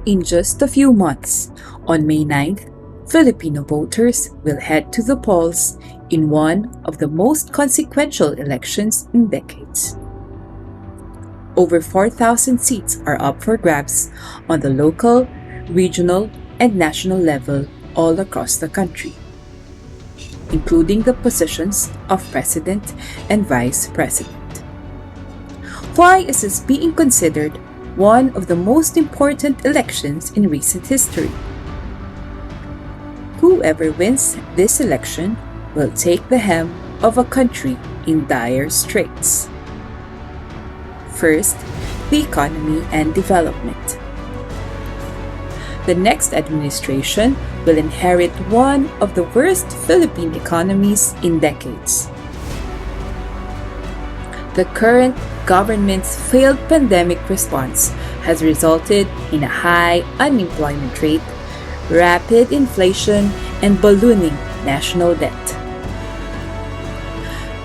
In just a few months, on May 9th, Filipino voters will head to the polls in one of the most consequential elections in decades. Over 4,000 seats are up for grabs on the local, regional, and national level all across the country, including the positions of President and Vice President. Why is this being considered one of the most important elections in recent history? Whoever wins this election will take the helm of a country in dire straits. First, the economy and development. The next administration will inherit one of the worst Philippine economies in decades. The current government's failed pandemic response has resulted in a high unemployment rate, rapid inflation, and ballooning national debt.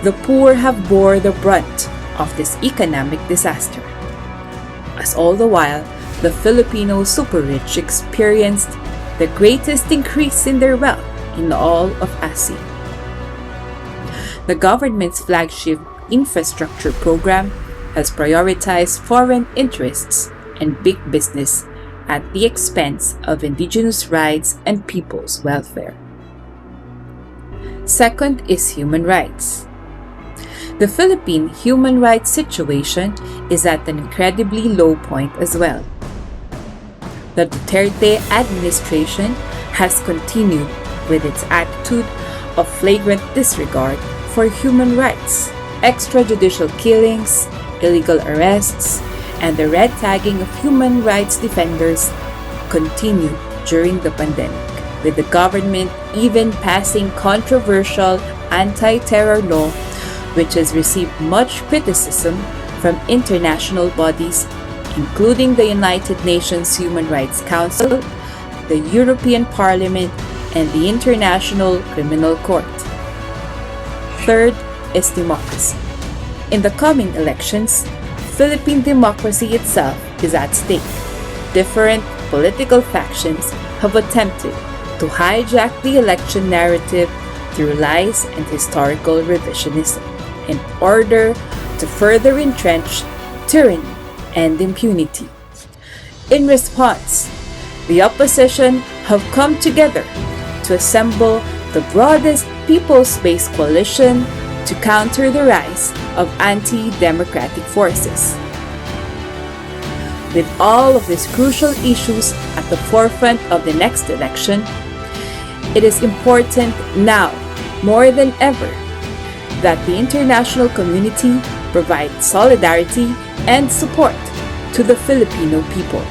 The poor have bore the brunt of this economic disaster, as all the while the Filipino super-rich experienced the greatest increase in their wealth in all of ASEAN. The government's flagship infrastructure program has prioritized foreign interests and big business at the expense of indigenous rights and people's welfare. Second is human rights. The Philippine human rights situation is at an incredibly low point as well. The Duterte administration has continued with its attitude of flagrant disregard for human rights. Extrajudicial killings, illegal arrests, and the red tagging of human rights defenders continued during the pandemic, with the government even passing controversial anti-terror law, which has received much criticism from international bodies, including the United Nations Human Rights Council, the European Parliament, and the International Criminal Court. Third is democracy. In the coming elections, Philippine democracy itself is at stake. Different political factions have attempted to hijack the election narrative through lies and historical revisionism in order to further entrench tyranny and impunity. In response, the opposition have come together to assemble the broadest people's-based coalition to counter the rise of anti-democratic forces. With all of these crucial issues at the forefront of the next election, it is important now, more than ever, that the international community provide solidarity and support to the Filipino people.